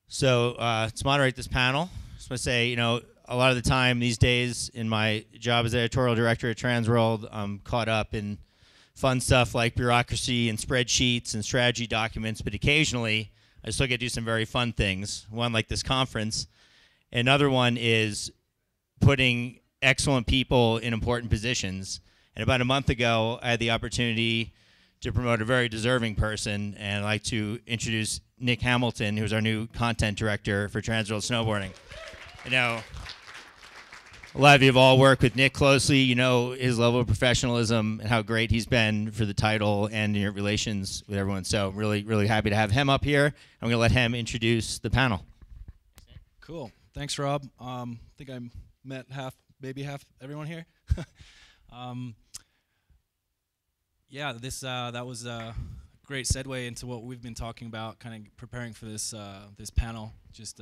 So to moderate this panel, I just want to say, a lot of the time these days in my job as editorial director at TransWorld, I'm caught up in fun stuff like bureaucracy and spreadsheets and strategy documents, but occasionally I still get to do some very fun things. One like this conference. Another one is putting excellent people in important positions. And about a month ago, I had the opportunity to promote a very deserving person, and I'd like to introduce Nick Hamilton, who's our new content director for TransWorld Snowboarding. A lot of you have all worked with Nick closely. You know his level of professionalism and how great he's been for the title and in your relations with everyone. So really, really happy to have him up here. I'm going to let him introduce the panel. Cool. Thanks, Rob. I think I met maybe half everyone here. Yeah, that was a great segue into what we've been talking about, kind of preparing for this this panel. Just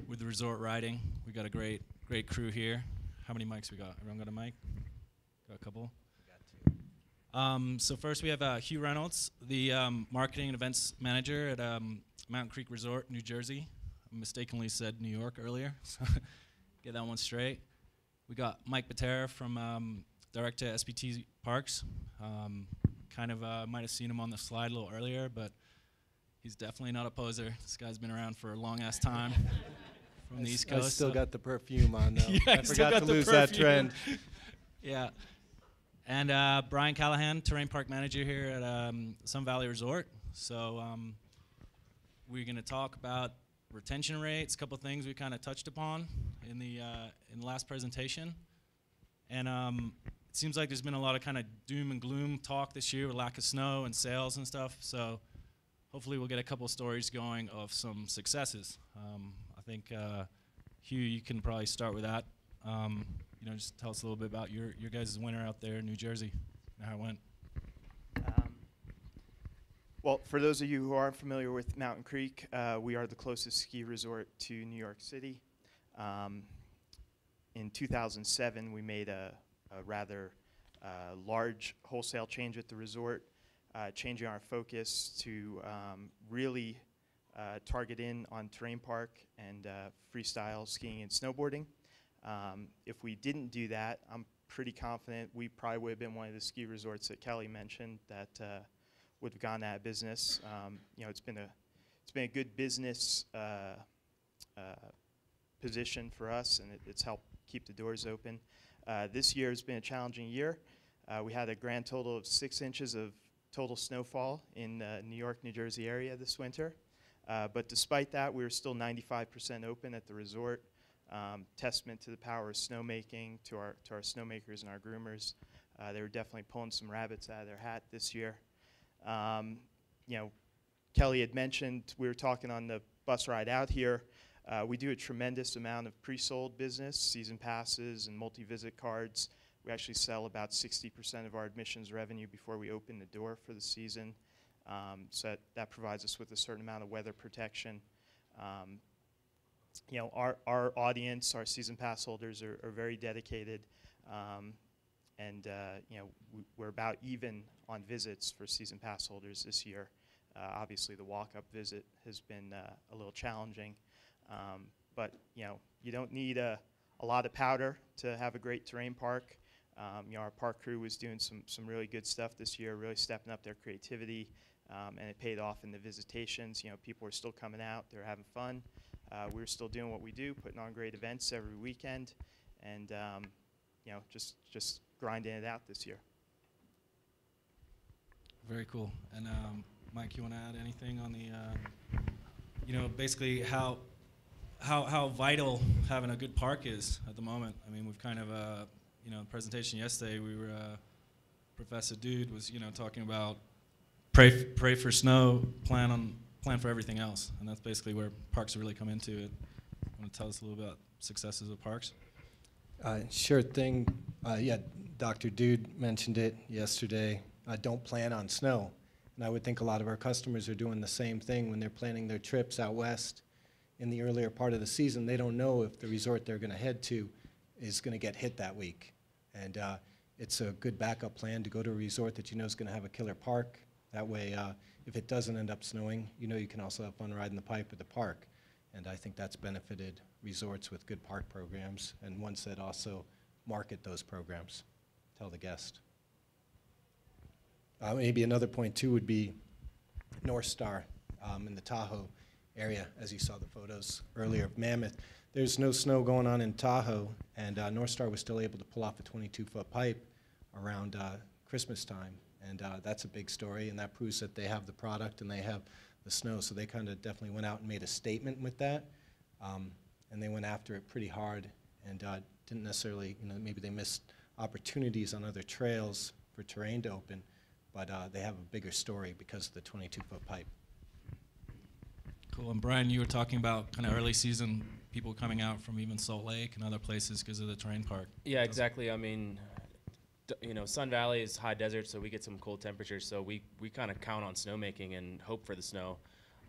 with the resort riding, we got a great crew here. How many mics we got? Everyone got a mic? Got a couple. We got two. So first we have Hugh Reynolds, the marketing and events manager at Mountain Creek Resort, New Jersey. I mistakenly said New York earlier, so get that one straight. We got Mike Bettera from director at SPT Parks. Might have seen him on the slide a little earlier, but he's definitely not a poser. This guy's been around for a long-ass time from the East Coast. I still got the perfume on, though. Yeah, I forgot to lose that trend. Yeah. And Brian Callahan, terrain park manager here at Sun Valley Resort. So we're going to talk about retention rates, a couple of things we kind of touched upon in the last presentation. And it seems like there's been a lot of kind of doom and gloom talk this year with lack of snow and sales and stuff. So hopefully we'll get a couple of stories going of some successes. I think, Hugh, you can probably start with that. Just tell us a little bit about your guys' winter out there in New Jersey and how it went. Well, for those of you who aren't familiar with Mountain Creek, we are the closest ski resort to New York City. In 2007, we made a rather large wholesale change at the resort, changing our focus to really target in on terrain park and freestyle skiing and snowboarding. If we didn't do that, I'm pretty confident we probably would have been one of the ski resorts that Kelly mentioned that would have gone out of business. It's been a good business position for us, and it's helped keep the doors open. This year has been a challenging year. We had a grand total of 6 inches of total snowfall in the New York, New Jersey area this winter. But despite that, we were still 95% open at the resort. Testament to the power of snowmaking, to our snowmakers and our groomers. They were definitely pulling some rabbits out of their hat this year. Kelly had mentioned, we were talking on the bus ride out here, we do a tremendous amount of pre-sold business, season passes and multi-visit cards. We actually sell about 60% of our admissions revenue before we open the door for the season. So that provides us with a certain amount of weather protection. Our audience, our season pass holders are very dedicated, we're about even on visits for season pass holders this year. Obviously, the walk-up visit has been a little challenging, but you don't need a lot of powder to have a great terrain park. Our park crew was doing some really good stuff this year, really stepping up their creativity, and it paid off in the visitations. People were still coming out, they were having fun. We were still doing what we do, putting on great events every weekend, and just grinding it out this year. Very cool. And Mike, you want to add anything on the, basically how vital having a good park is at the moment? I mean, we've kind of, presentation yesterday, we were, Professor Dude was, talking about pray for snow, plan for everything else, and that's basically where parks really come into it. Want to tell us a little about successes of parks? Sure thing. Yeah, Dr. Dude mentioned it yesterday. Don't plan on snow. And I would think a lot of our customers are doing the same thing when they're planning their trips out west in the earlier part of the season. They don't know if the resort they're going to head to is going to get hit that week. And it's a good backup plan to go to a resort that you know is going to have a killer park. That way, if it doesn't end up snowing, you know you can also have fun riding the pipe at the park. And I think that's benefited resorts with good park programs and ones that also market those programs, tell the guest. Maybe another point too would be North Star in the Tahoe area, as you saw the photos earlier of Mammoth. There's no snow going on in Tahoe, and North Star was still able to pull off a 22-foot pipe around Christmas time. And that's a big story, and that proves that they have the product and they have the snow. So they kind of definitely went out and made a statement with that. And they went after it pretty hard and didn't necessarily, maybe they missed opportunities on other trails for terrain to open, but they have a bigger story because of the 22-foot pipe. Cool. And Brian, you were talking about kind of early season people coming out from even Salt Lake and other places because of the terrain park. Yeah, exactly. I mean, Sun Valley is high desert, so we get some cold temperatures, so we kind of count on snowmaking and hope for the snow.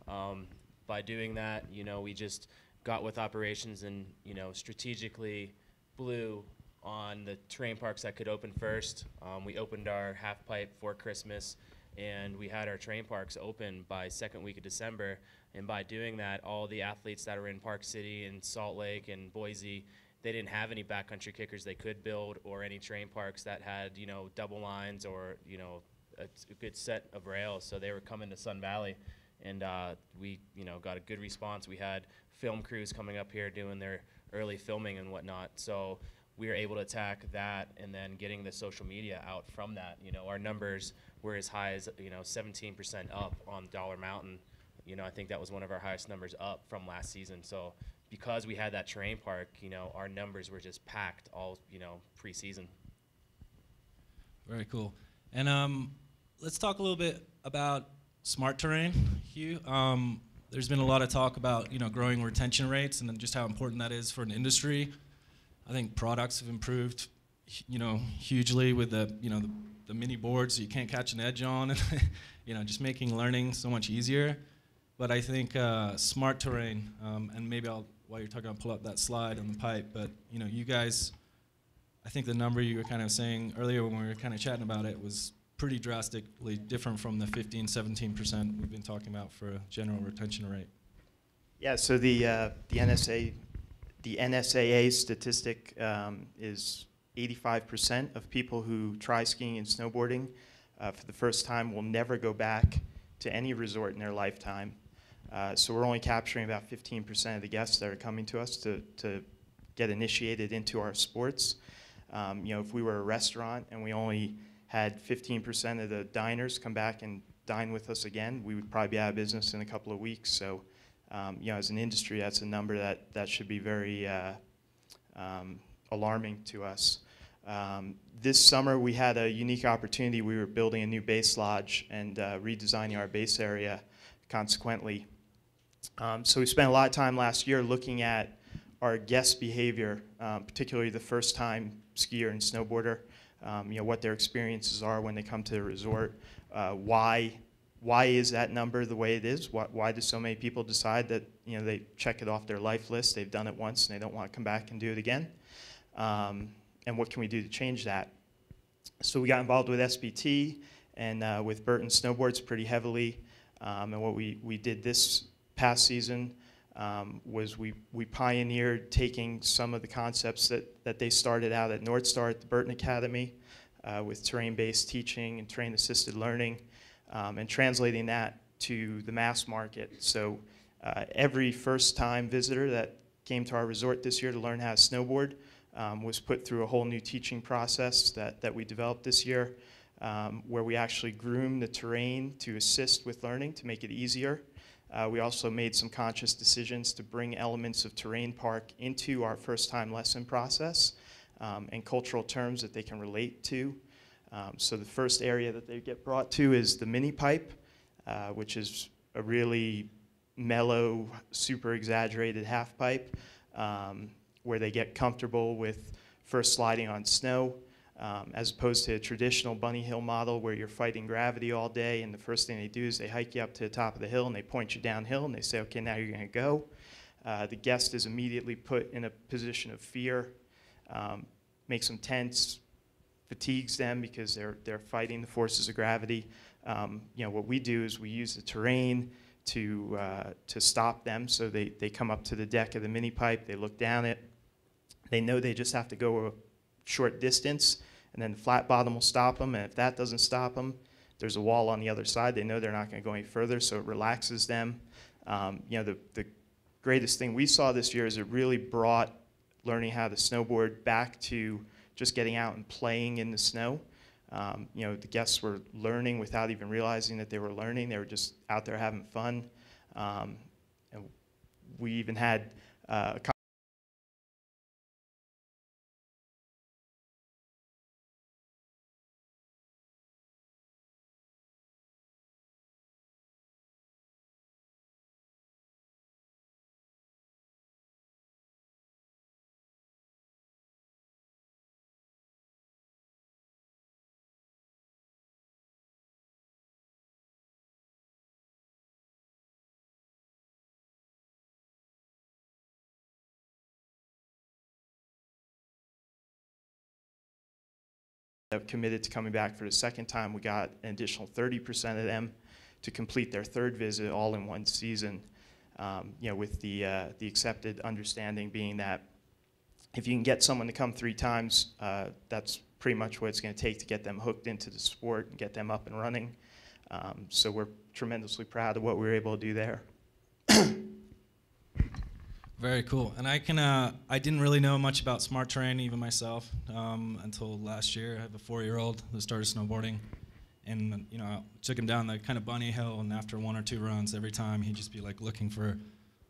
By doing that, we just got with operations and, strategically blew on the terrain parks that could open first. We opened our half pipe for Christmas, and we had our terrain parks open by second week of December. And by doing that, all the athletes that are in Park City and Salt Lake and Boise, they didn't have any backcountry kickers they could build or any terrain parks that had, double lines or, a good set of rails. So they were coming to Sun Valley, and we, got a good response. We had film crews coming up here doing their early filming and whatnot. So we were able to attack that and then getting the social media out from that. Our numbers were as high as, 17% up on Dollar Mountain. I think that was one of our highest numbers up from last season. So because we had that terrain park, our numbers were just packed all, pre-season. Very cool. And let's talk a little bit about smart terrain, Hugh. There's been a lot of talk about, growing retention rates and then just how important that is for an industry. I think products have improved, hugely with the mini boards you can't catch an edge on, and, just making learning so much easier. But I think smart terrain, and maybe while you're talking, I'll pull up that slide on the pipe, but, you guys, I think the number you were kind of saying earlier when we were kind of chatting about it was pretty drastically different from the 15, 17% we've been talking about for a general retention rate. Yeah, so the NSAA statistic is 85% of people who try skiing and snowboarding for the first time will never go back to any resort in their lifetime. So we're only capturing about 15% of the guests that are coming to us to get initiated into our sports. If we were a restaurant and we only had 15% of the diners come back and dine with us again, we would probably be out of business in a couple of weeks. So, as an industry, that's a number that should be very alarming to us. This summer, we had a unique opportunity. We were building a new base lodge and redesigning our base area consequently. So we spent a lot of time last year looking at our guest behavior, particularly the first-time skier and snowboarder, what their experiences are when they come to the resort. Why is that number the way it is? Why do so many people decide that they check it off their life list, they've done it once, and they don't want to come back and do it again? And what can we do to change that? So we got involved with SBT and with Burton Snowboards pretty heavily. And what we did this past season was we pioneered taking some of the concepts that they started out at North Star at the Burton Academy with terrain-based teaching and terrain-assisted learning and translating that to the mass market. So every first-time visitor that came to our resort this year to learn how to snowboard was put through a whole new teaching process that we developed this year where we actually groomed the terrain to assist with learning to make it easier. We also made some conscious decisions to bring elements of terrain park into our first-time lesson process and cultural terms that they can relate to. So the first area that they get brought to is the mini pipe, which is a really mellow, super exaggerated half pipe where they get comfortable with first sliding on snow. As opposed to a traditional bunny hill model where you're fighting gravity all day, and the first thing they do is they hike you up to the top of the hill and they point you downhill and they say, okay, now you're going to go. The guest is immediately put in a position of fear, makes them tense, fatigues them because they're fighting the forces of gravity. What we do is we use the terrain to stop them. So they come up to the deck of the mini pipe, they look down it, they know they just have to go a short distance, and then the flat bottom will stop them, and if that doesn't stop them, there's a wall on the other side. They know they're not going to go any further, so it relaxes them. The greatest thing we saw this year is it really brought learning how to snowboard back to just getting out and playing in the snow. The guests were learning without even realizing that they were learning. They were just out there having fun. And we even had a that committed to coming back for the second time. We got an additional 30% of them to complete their third visit all in one season, with the accepted understanding being that if you can get someone to come 3 times, that's pretty much what it's going to take to get them hooked into the sport and get them up and running. So we're tremendously proud of what we were able to do there. Very cool. And I didn't really know much about smart terrain, even myself, until last year. I have a 4-year-old that started snowboarding, and I took him down the kind of bunny hill, and after 1 or 2 runs, every time he'd just be like looking for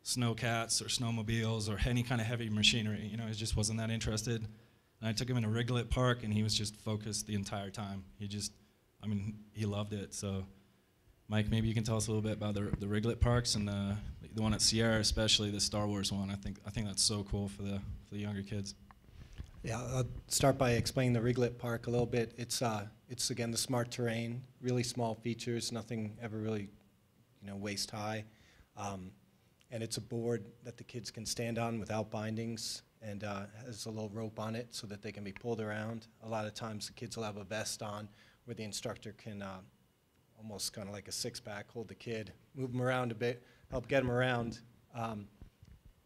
snowcats or snowmobiles or any kind of heavy machinery. He just wasn't that interested. And I took him in a Riglet park, and he was just focused the entire time. He loved it. So, Mike, maybe you can tell us a little bit about the Riglet parks and the one at Sierra, especially the Star Wars one. I think that's so cool for the younger kids. Yeah, I'll start by explaining the Riglet Park a little bit. It's again the smart terrain, really small features, nothing ever really, waist high, and it's a board that the kids can stand on without bindings, and has a little rope on it so that they can be pulled around. A lot of times the kids will have a vest on where the instructor can almost kind of like a 6-pack hold the kid, move them around a bit, help get them around.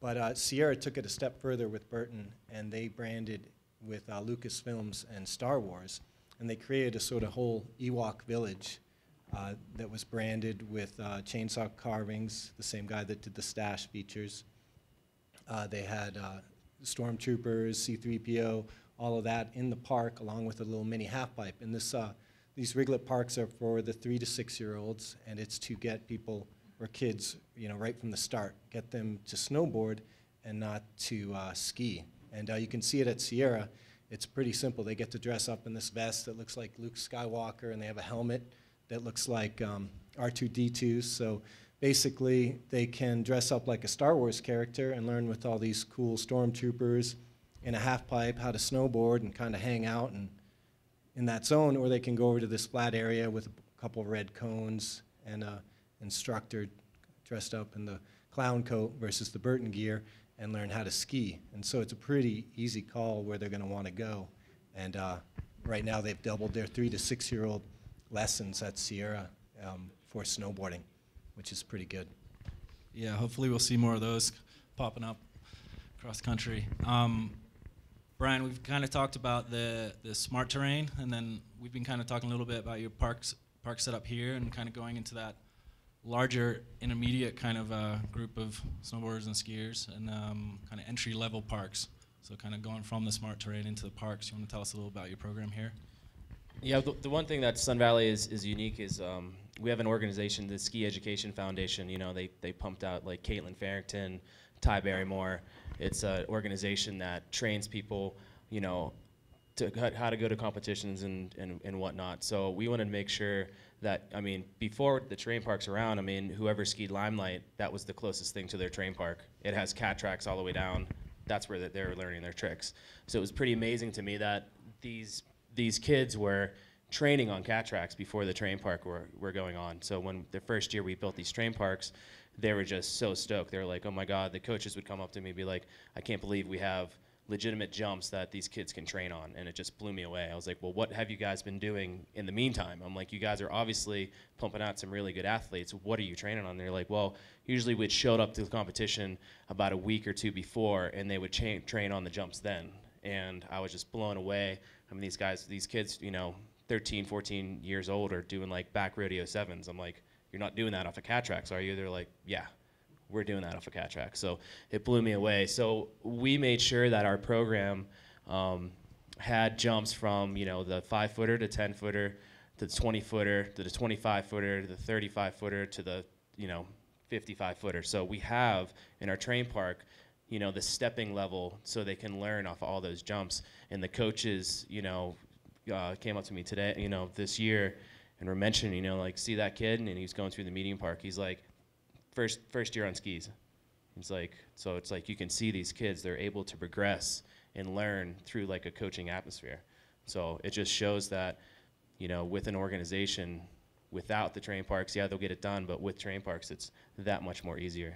But Sierra took it a step further with Burton, and they branded with Lucasfilms and Star Wars, and they created a sort of whole Ewok village that was branded with chainsaw carvings, the same guy that did the Stash features. They had stormtroopers, C-3PO, all of that in the park, along with a little mini halfpipe. And these Riglet parks are for the 3 to 6-year-olds, and it's to get people or kids, right from the start, get them to snowboard and not to ski. And you can see it at Sierra. It's pretty simple. They get to dress up in this vest that looks like Luke Skywalker, and they have a helmet that looks like R2-D2. So basically, they can dress up like a Star Wars character and learn with all these cool stormtroopers in a half-pipe how to snowboard and kind of hang out in that zone, or they can go over to this flat area with a couple red cones and a instructor dressed up in the clown coat versus the Burton gear and learn how to ski. And so it's a pretty easy call where they're going to want to go. And right now they've doubled their 3 to 6-year-old lessons at Sierra for snowboarding, which is pretty good. Yeah, hopefully we'll see more of those popping up across country. Brian, we've kind of talked about the smart terrain, and then we've been kind of talking a little bit about your park setup here and kind of going into that larger intermediate kind of group of snowboarders and skiers, and kind of entry-level parks. So kind of going from the smart terrain into the parks. You want to tell us a little about your program here? Yeah, the one thing that Sun Valley is unique is we have an organization, the Ski Education Foundation. They pumped out like Caitlin Farrington, Ty Barrymore. It's an organization that trains people, to how to go to competitions and whatnot. So we wanted to make sure that, before the terrain parks around, whoever skied Limelight, that was the closest thing to their terrain park. It has cat tracks all the way down. That's where they were learning their tricks. So it was pretty amazing to me that these kids were training on cat tracks before the terrain park were going on. So when the first year we built these terrain parks, they were just so stoked. They were like, oh my God, the coaches would come up to me and be like, I can't believe we have legitimate jumps that these kids can train on, and it just blew me away. I was like, well, what have you guys been doing in the meantime? I'm like, you guys are obviously pumping out some really good athletes. What are you training on? And they're like, well, usually we'd showed up to the competition about a week or two before, and they would train on the jumps then. And I was just blown away. I mean, these kids, 13, 14 years old are doing like back rodeo sevens. I'm like, you're not doing that off of cat tracks, are you? They're like, yeah, we're doing that off a cat track. So it blew me away. So we made sure that our program had jumps from, the 5-footer to 10-footer to the 20-footer to the 25-footer to the 35-footer to the, 55-footer. So we have in our train park, the stepping level so they can learn off all those jumps. And the coaches, came up to me today, this year, and were mentioning, like, see that kid? And he's going through the meeting park. He's like, first year on skis. It's like, so it's like you can see these kids, they're able to progress and learn through like a coaching atmosphere. So it just shows that, with an organization, without the train parks, yeah, they'll get it done, but with train parks, it's that much more easier.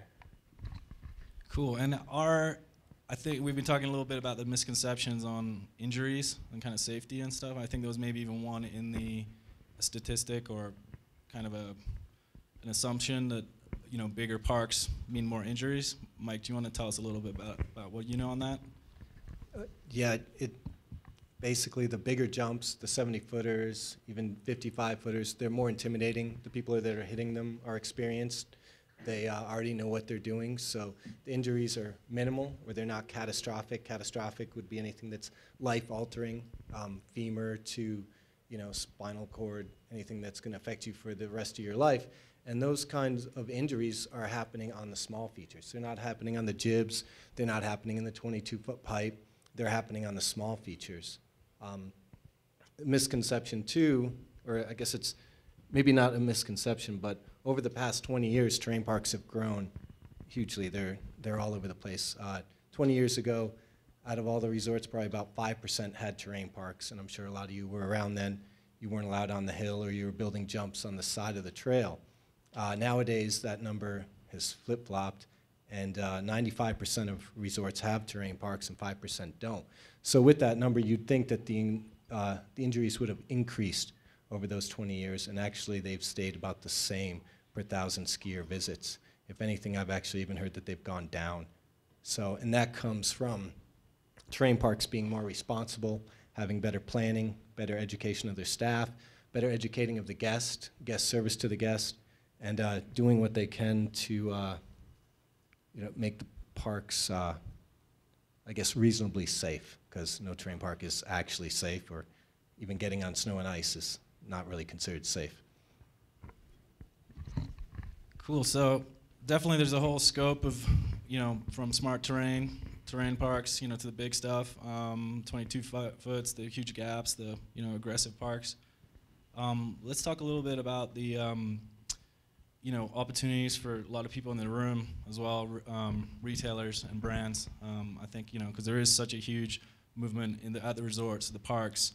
Cool. And I think we've been talking a little bit about the misconceptions on injuries and kind of safety and stuff. I think there was maybe even one in the statistic or kind of an assumption that bigger parks mean more injuries. Mike, do you want to tell us a little bit about what you know on that? Yeah, basically the bigger jumps, the 70-footers, even 55-footers, they're more intimidating. The people that are hitting them are experienced. They already know what they're doing, so the injuries are minimal, or they're not catastrophic. Catastrophic would be anything that's life-altering, femur to, spinal cord, anything that's going to affect you for the rest of your life. And those kinds of injuries are happening on the small features. They're not happening on the jibs. They're not happening in the 22-foot pipe. They're happening on the small features. Misconception too, or I guess it's maybe not a misconception, but over the past 20 years, terrain parks have grown hugely. They're all over the place. 20 years ago, out of all the resorts, probably about 5% had terrain parks, and I'm sure a lot of you were around then. You weren't allowed on the hill, or you were building jumps on the side of the trail. Nowadays, that number has flip-flopped, and 95% of resorts have terrain parks and 5% don't. So with that number, you'd think that the injuries would have increased over those 20 years, and actually they've stayed about the same per 1,000 skier visits. If anything, I've actually even heard that they've gone down. So, and that comes from terrain parks being more responsible, having better planning, better education of their staff, better educating of the guest service to the guest, and doing what they can to make the parks, I guess, reasonably safe, because no terrain park is actually safe, or even getting on snow and ice is not really considered safe. Cool. So definitely there's a whole scope of, from smart terrain parks, to the big stuff, 22 foots, the huge gaps, the, aggressive parks. Let's talk a little bit about the, opportunities for a lot of people in the room as well, retailers and brands. I think, because there is such a huge movement at the resorts, the parks.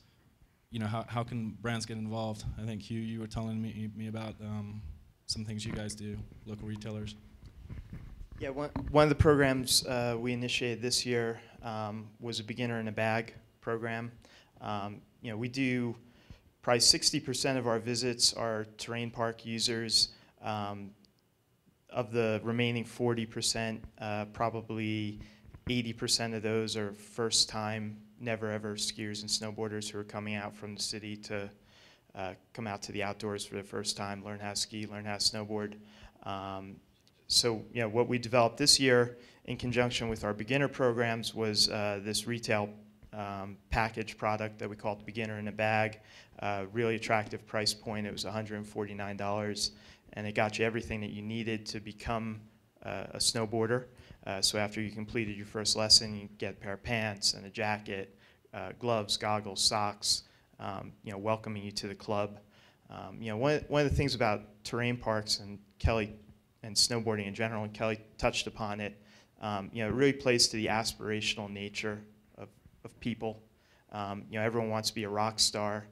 How can brands get involved? I think, Hugh, you were telling me about some things you guys do, local retailers. Yeah, one of the programs we initiated this year was a beginner in a bag program. We do probably 60% of our visits are terrain park users. Of the remaining 40%, probably 80% of those are first-time, never-ever skiers and snowboarders who are coming out from the city to come out to the outdoors for the first time, learn how to ski, learn how to snowboard. So, what we developed this year in conjunction with our beginner programs was this retail package product that we called Beginner in a Bag. Really attractive price point. It was $149, and it got you everything that you needed to become a snowboarder. So after you completed your first lesson, you get a pair of pants and a jacket, gloves, goggles, socks, welcoming you to the club. One of the things about terrain parks and Kelly and snowboarding in general, and Kelly touched upon it, it really plays to the aspirational nature of people. Everyone wants to be a rock star.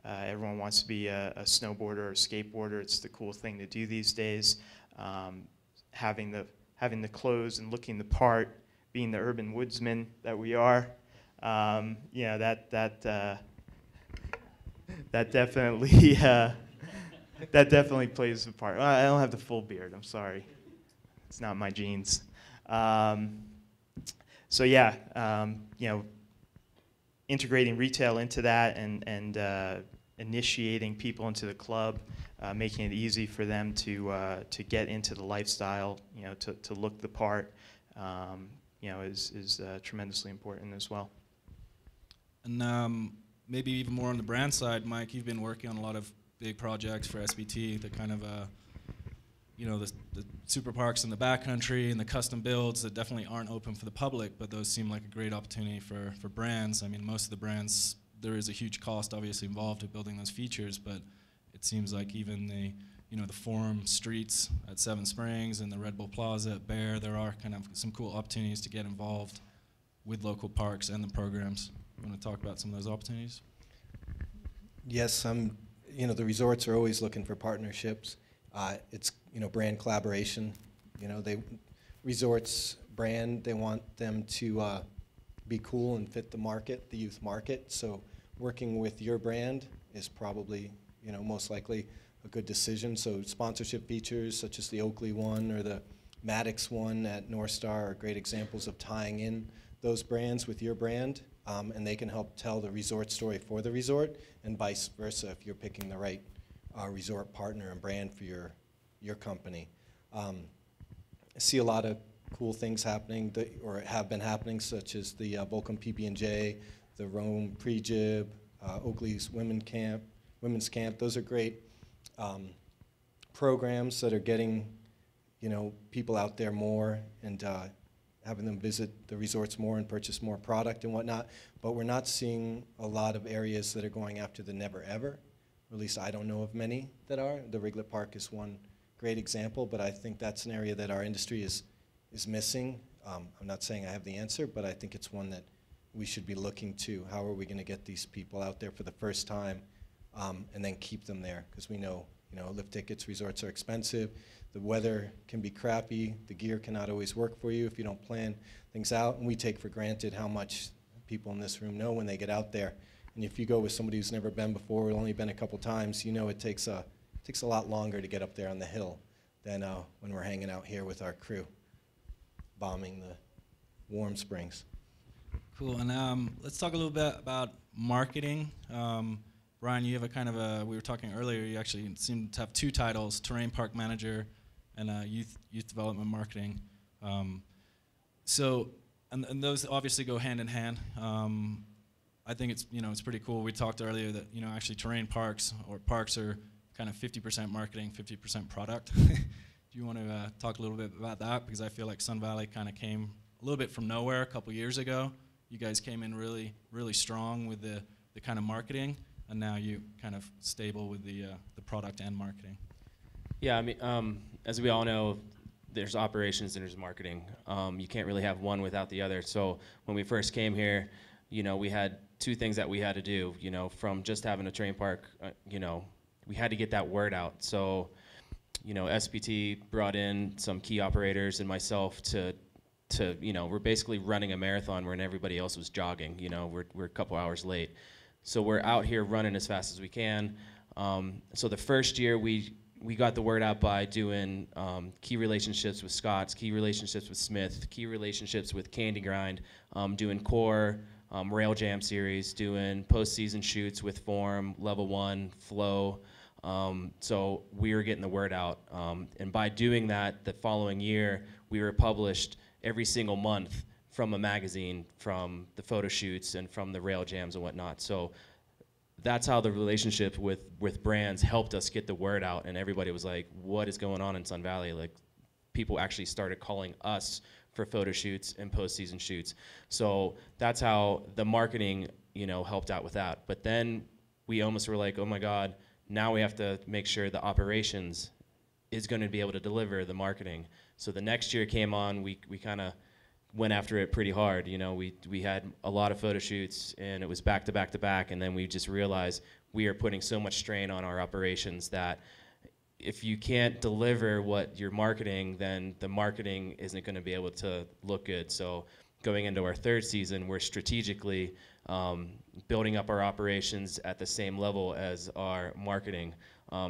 Everyone wants to be a snowboarder or a skateboarder. It's the cool thing to do these days. Having the clothes and looking the part being the urban woodsman that we are, you know, that definitely that definitely plays a part. Well, I don't have the full beard. I'm sorry, it's not my genes. So yeah, you know, integrating retail into that and initiating people into the club, making it easy for them to get into the lifestyle, you know, to look the part, you know, is tremendously important as well. And maybe even more on the brand side, Mike, you've been working on a lot of big projects for SBT, the kind of, you know, the super parks in the backcountry and the custom builds that definitely aren't open for the public, but those seem like a great opportunity for brands. I mean, most of the brands, there is a huge cost obviously involved with building those features, but it seems like even the, you know, the Forum Streets at Seven Springs and the Red Bull Plaza at Bear, there are kind of some cool opportunities to get involved with local parks and the programs. You want to talk about some of those opportunities? Yes, you know, the resorts are always looking for partnerships. It's, you know, brand collaboration. You know, resorts brand, they want them to be cool and fit the market, the youth market. So working with your brand is probably, you know, most likely a good decision. So sponsorship features such as the Oakley one or the Maddox one at North Star are great examples of tying in those brands with your brand, and they can help tell the resort story for the resort, and vice versa if you're picking the right resort partner and brand for your company. I see a lot of cool things happening, or have been happening, such as the Volcom PB&J, the Rome Pre-Jib, Oakley's Women's Camp. Those are great programs that are getting, you know, people out there more and having them visit the resorts more and purchase more product and whatnot. But we're not seeing a lot of areas that are going after the never ever. Or at least I don't know of many that are. The Wrigley Park is one great example, but I think that's an area that our industry is missing. I'm not saying I have the answer, but I think it's one that we should be looking to. How are we going to get these people out there for the first time and then keep them there? Because we know, you know, lift tickets, resorts are expensive. The weather can be crappy. The gear cannot always work for you if you don't plan things out. And we take for granted how much people in this room know when they get out there. And if you go with somebody who's never been before, or only been a couple times, you know it takes a lot longer to get up there on the hill than when we're hanging out here with our crew, bombing the warm springs. Cool, and let's talk a little bit about marketing. Brian, you have a kind of we were talking earlier, you actually seem to have two titles, Terrain Park Manager and Youth Development Marketing. So, and those obviously go hand in hand. I think it's, you know, it's pretty cool. We talked earlier that, you know, actually terrain parks or parks are kind of 50% marketing, 50% product. Do you want to talk a little bit about that? Because I feel like Sun Valley kind of came a little bit from nowhere a couple years ago. You guys came in really, really strong with the kind of marketing, and now you kind of stable with the product and marketing. Yeah, I mean, as we all know, there's operations and there's marketing. You can't really have one without the other. So when we first came here, you know, we had two things that we had to do, you know, from just having a terrain park, you know, we had to get that word out. So, you know, SPT brought in some key operators and myself to you know, we're basically running a marathon when everybody else was jogging. You know, we're a couple hours late. So we're out here running as fast as we can. So the first year we got the word out by doing key relationships with Scott's, key relationships with Smith, key relationships with Candy Grind, doing core, Rail Jam series, doing postseason shoots with Form, Level 1, Flow. So we were getting the word out. And by doing that, the following year, we were published every single month from a magazine, from the photo shoots and from the Rail Jams and whatnot. So that's how the relationship with brands helped us get the word out, and everybody was like, what is going on in Sun Valley? Like, people actually started calling us for photo shoots and postseason shoots. So that's how the marketing, you know, helped out with that. But then we almost were like, oh my God, now we have to make sure the operations is going to be able to deliver the marketing. So the next year came on, we kind of went after it pretty hard. You know, we had a lot of photo shoots, and it was back to back to back, and then we just realized we are putting so much strain on our operations that if you can't deliver what you're marketing, then the marketing isn't going to be able to look good. So going into our third season, we're strategically building up our operations at the same level as our marketing.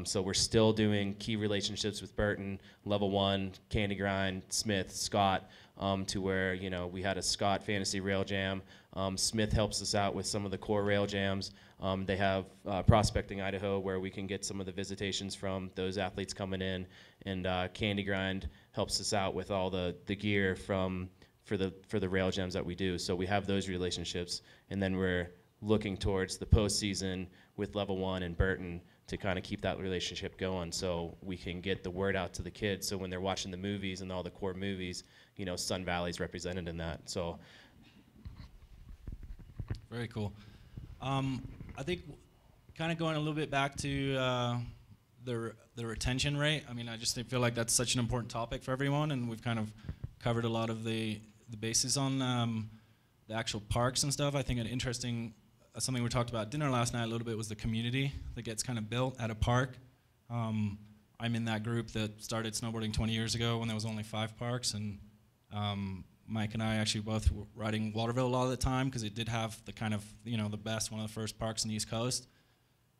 So we're still doing key relationships with Burton, Level 1, Candy Grind, Smith, Scott, to where, you know, we had a Scott Fantasy Rail Jam. Smith helps us out with some of the core rail jams. They have Prospecting Idaho, where we can get some of the visitations from those athletes coming in, and Candy Grind helps us out with all the gear for the rail jams that we do. So we have those relationships, and then we're looking towards the postseason with Level 1 and Burton to kind of keep that relationship going, so we can get the word out to the kids. So when they're watching the movies and all the core movies, you know, Sun Valley's represented in that. So. Very cool. I think kind of going a little bit back to the retention rate. I mean, I just feel like that's such an important topic for everyone, and we've kind of covered a lot of the bases on the actual parks and stuff. I think an interesting something we talked about at dinner last night a little bit was the community that gets kind of built at a park. I'm in that group that started snowboarding 20 years ago when there was only 5 parks, and Mike and I actually both were riding Waterville a lot of the time because it did have the kind of, you know, the best, one of the first parks in the East Coast.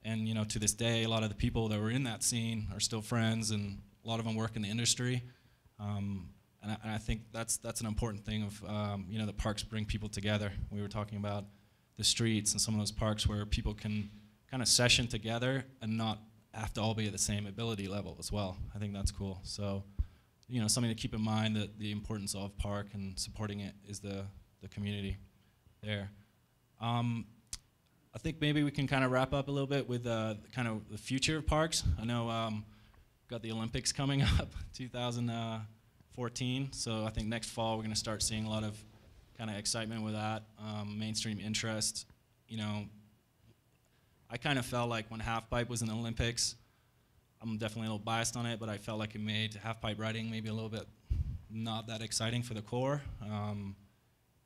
And, you know, to this day, a lot of the people that were in that scene are still friends, and a lot of them work in the industry. And I think that's an important thing of, you know, the parks bring people together. We were talking about the streets and some of those parks where people can kind of session together and not have to all be at the same ability level as well. I think that's cool. So, you know, something to keep in mind, that the importance of park and supporting it is the community there. I think maybe we can kind of wrap up a little bit with kind of the future of parks. I know we've got the Olympics coming up, 2014. So I think next fall we're going to start seeing a lot of kind of excitement with that, mainstream interest. You know, I kind of felt like when halfpipe was in the Olympics, I'm definitely a little biased on it, but I felt like it made halfpipe riding maybe a little bit not that exciting for the core.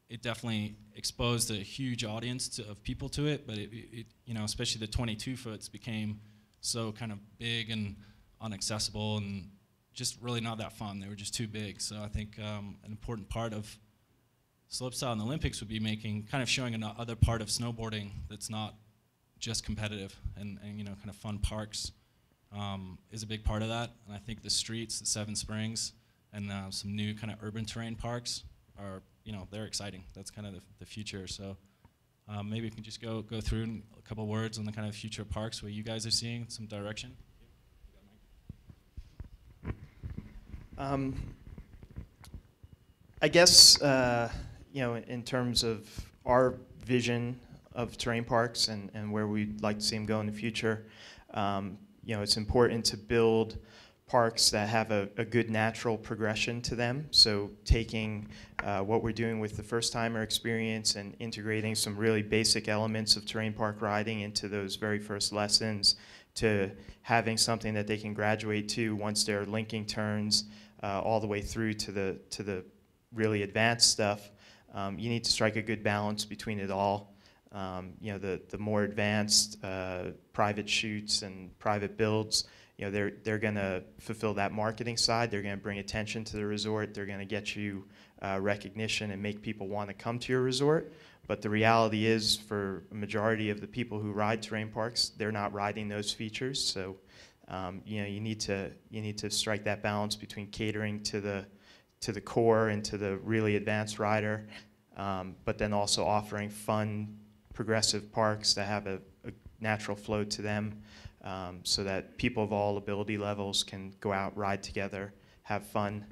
It definitely exposed a huge audience of people to it, but it you know, especially the 22 foots became so kind of big and inaccessible and just really not that fun. They were just too big. So I think an important part of slopestyle in the Olympics would be kind of showing another part of snowboarding that's not just competitive, and you know, kind of fun parks is a big part of that. And I think the streets, the Seven Springs, and some new kind of urban terrain parks are, you know, they're exciting. That's kind of the future. So maybe we can just go through a couple words on the kind of future parks where you guys are seeing some direction. I guess, you know, in terms of our vision of terrain parks and where we'd like to see them go in the future, you know, it's important to build parks that have a good natural progression to them. So taking what we're doing with the first-timer experience and integrating some really basic elements of terrain park riding into those very first lessons, to having something that they can graduate to once they're linking turns all the way through to the really advanced stuff. You need to strike a good balance between it all. You know, the more advanced private shoots and private builds, you know, they're going to fulfill that marketing side. They're going to bring attention to the resort. They're going to get you recognition and make people want to come to your resort. But the reality is, for a majority of the people who ride terrain parks, they're not riding those features. So, you know, you need to strike that balance between catering to the core and to the really advanced rider, but then also offering fun, progressive parks that have a natural flow to them, so that people of all ability levels can go out, ride together, have fun.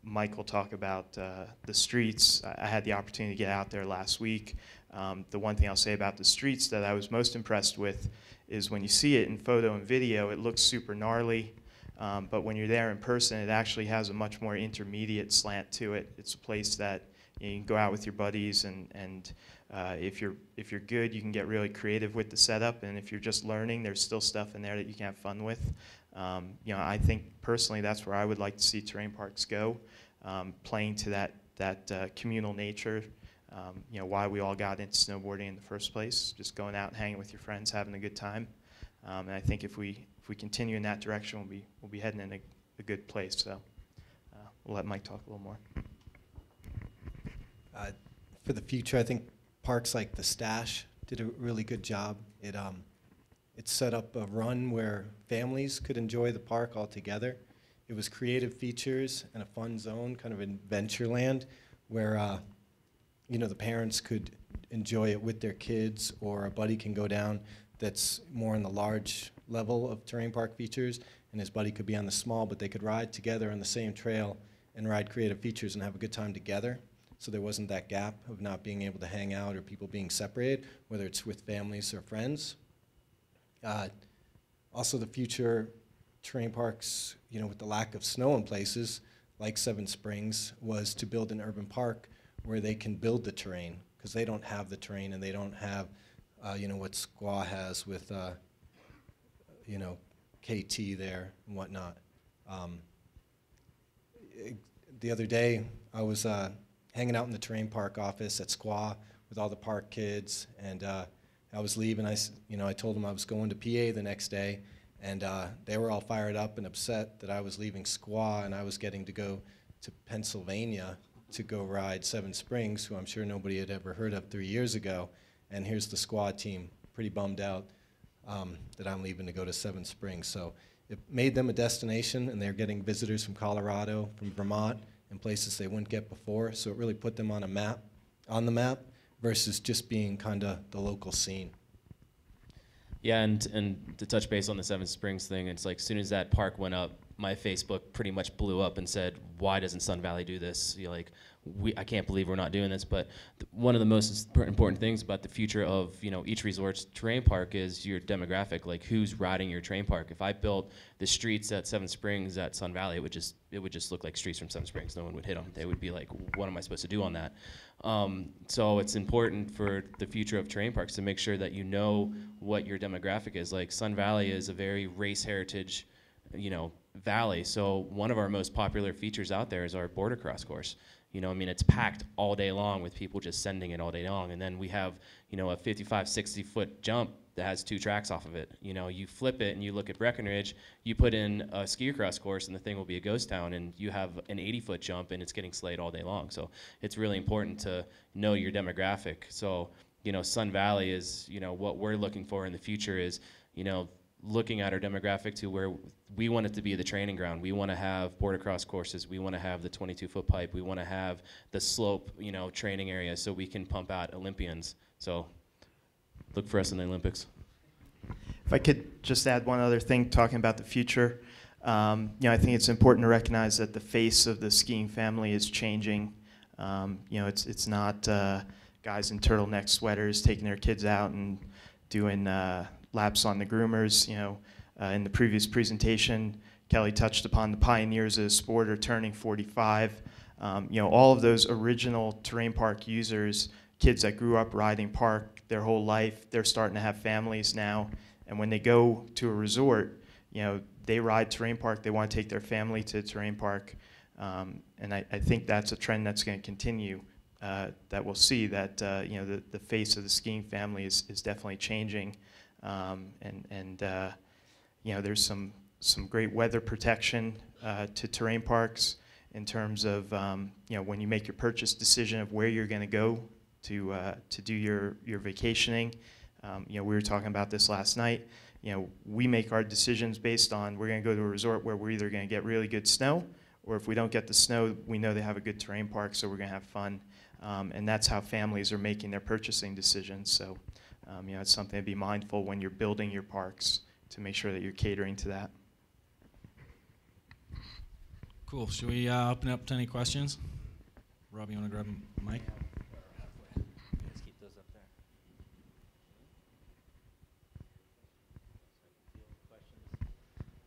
Mike will talk about the streets. I had the opportunity to get out there last week. The one thing I'll say about the streets that I was most impressed with is when you see it in photo and video, it looks super gnarly. But when you're there in person, it actually has a much more intermediate slant to it. It's a place that you can go out with your buddies, and if you're good, you can get really creative with the setup. And if you're just learning, there's still stuff in there that you can have fun with. You know, I think personally that's where I would like to see terrain parks go, playing to that communal nature. You know, why we all got into snowboarding in the first place, just going out and hanging with your friends, having a good time. And I think if we if we continue in that direction, we'll be heading in a good place. So we'll let Mike talk a little more. For the future, I think parks like the Stash did a really good job. It set up a run where families could enjoy the park all together. It was creative features and a fun zone, kind of Adventureland, where the parents could enjoy it with their kids, or a buddy can go down that's more in the large level of terrain park features, and his buddy could be on the small, but they could ride together on the same trail and ride creative features and have a good time together. So there wasn't that gap of not being able to hang out or people being separated, whether it's with families or friends. Also, the future terrain parks, with the lack of snow in places, like Seven Springs, was to build an urban park where they can build the terrain, because they don't have the terrain and they don't have, what Squaw has with, KT there and whatnot. The other day, I was hanging out in the terrain park office at Squaw with all the park kids, and I was leaving. I told them I was going to PA the next day, and they were all fired up and upset that I was leaving Squaw and I was getting to go to Pennsylvania to go ride Seven Springs, who I'm sure nobody had ever heard of 3 years ago. And here's the Squaw team, pretty bummed out that I'm leaving to go to Seven Springs. So it made them a destination, and they're getting visitors from Colorado, from Vermont, and places they wouldn't get before. So it really put them on the map, versus just being kind of the local scene. Yeah, and to touch base on the Seven Springs thing, it's like as soon as that park went up, my Facebook pretty much blew up and said, why doesn't Sun Valley do this? I can't believe we're not doing this. But one of the most important things about the future of each resort's terrain park is your demographic, like who's riding your terrain park. If I built the streets at Seven Springs at Sun Valley, it would just look like streets from Seven Springs. No one would hit them. They would be like, what am I supposed to do on that? So it's important for the future of terrain parks to make sure that you know what your demographic is. Like Sun Valley is a very race heritage, valley. So one of our most popular features out there is our border cross course. It's packed all day long with people just sending it all day long. And then we have, a 55, 60-foot jump that has 2 tracks off of it. You flip it and you look at Breckenridge, you put in a ski cross course and the thing will be a ghost town, and you have an 80-foot jump and it's getting slayed all day long. So it's really important to know your demographic. So, Sun Valley is, what we're looking for in the future is, looking at our demographic to where we want it to be the training ground. We want to have border cross courses. We want to have the 22-foot pipe. We want to have the slope, training area so we can pump out Olympians. So look for us in the Olympics. If I could just add one other thing, talking about the future, I think it's important to recognize that the face of the skiing family is changing. It's not guys in turtleneck sweaters taking their kids out and doing laps on the groomers. In the previous presentation, Kelly touched upon the pioneers of the sport are turning 45. All of those original terrain park users, kids that grew up riding park their whole life, they're starting to have families now. And when they go to a resort, they ride terrain park, they want to take their family to terrain park. And I think that's a trend that's going to continue, that we'll see that, the face of the skiing family is definitely changing. There's some great weather protection to terrain parks in terms of when you make your purchase decision of where you're going to go to do your vacationing. We were talking about this last night. We make our decisions based on we're going to go to a resort where we're either going to get really good snow, or if we don't get the snow, we know they have a good terrain park, so we're going to have fun. And that's how families are making their purchasing decisions. So. It's something to be mindful when you're building your parks to make sure that you're catering to that. Cool. Should we open up to any questions? Rob, you want to grab a mic? Let's keep those up there.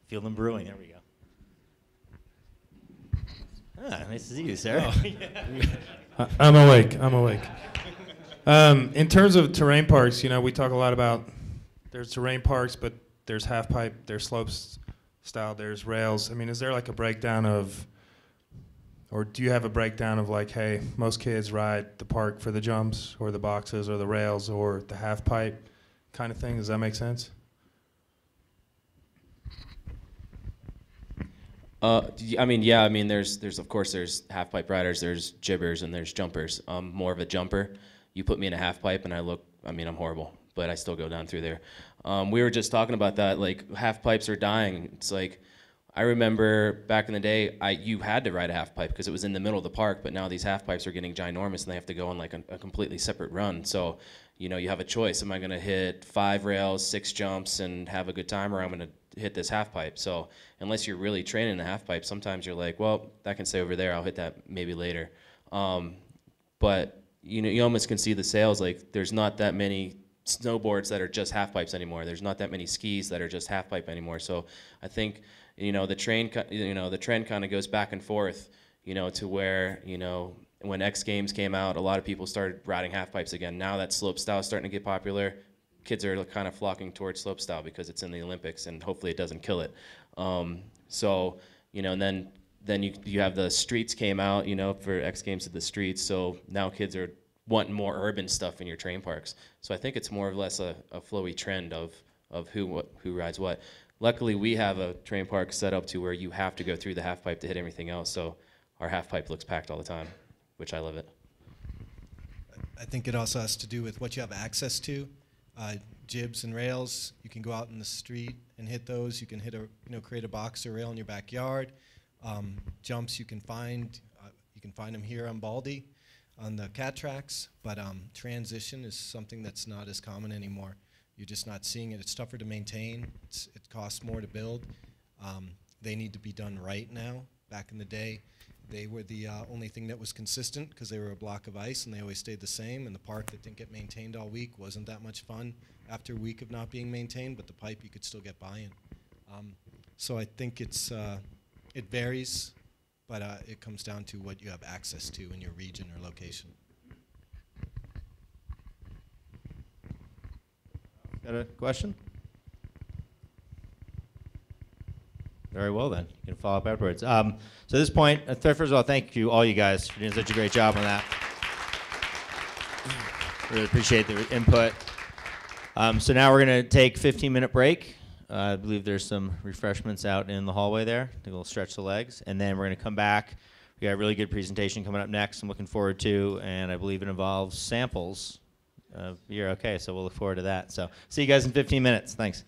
Feel them brewing. There we go. Nice to see you, sir. Oh. I'm awake. In terms of terrain parks, we talk a lot about there's terrain parks, but there's half pipe, there's slopes style, there's rails. Is there like a breakdown of, or do you have a breakdown of like, hey, most kids ride the park for the jumps or the boxes or the rails or the half pipe kind of thing? Does that make sense? I mean, yeah. I mean, there's of course there's half pipe riders, there's jibbers, and there's jumpers. I'm more of a jumper. You put me in a half pipe, and I mean, I'm horrible, but I still go down through there. We were just talking about that. Like half pipes are dying. It's like I remember back in the day, you had to ride a half pipe because it was in the middle of the park. But now these half pipes are getting ginormous, and they have to go on like a completely separate run. So, you know, you have a choice. Am I going to hit 5 rails, 6 jumps, and have a good time, or I'm going to hit this half pipe? So unless you're really training the half pipe, sometimes you're like, well, that can stay over there. I'll hit that maybe later. But you know, you almost can see the sales. Like there's not that many snowboards that are just half pipes anymore. There's not that many skis that are just half pipe anymore. So I think, you know, the trend kind of goes back and forth, you know, to where, you know, when X Games came out, a lot of people started riding half pipes again. Now that slope style is starting to get popular, kids are kind of flocking towards slope style because it's in the Olympics and hopefully it doesn't kill it. So, you know, and then you have the streets came out, you know, for X Games at the streets. So now kids are wanting more urban stuff in your train parks. So I think it's more or less a flowy trend of who rides what. Luckily, we have a train park set up to where you have to go through the half pipe to hit everything else. So our half pipe looks packed all the time, which I love it. I think it also has to do with what you have access to. Jibs and rails, you can go out in the street and hit those. You can create a box or rail in your backyard. Jumps you can find them here on Baldy, on the cat tracks. But transition is something that's not as common anymore. You're just not seeing it. It's tougher to maintain. It costs more to build. They need to be done right now. Back in the day, they were the only thing that was consistent because they were a block of ice and they always stayed the same. And the park that didn't get maintained all week wasn't that much fun after a week of not being maintained, but the pipe you could still get by in. So I think it varies, but it comes down to what you have access to in your region or location. Got a question? Very well then. You can follow up afterwards. So at this point, first of all, thank you all you guys for doing such a great job on that. Really appreciate the input. So now we're going to take a 15-minute break. I believe there's some refreshments out in the hallway there. I think we'll stretch the legs. And then we're going to come back. We got a really good presentation coming up next I'm looking forward to, and I believe it involves samples. You're okay, so we'll look forward to that. So see you guys in 15 minutes. Thanks.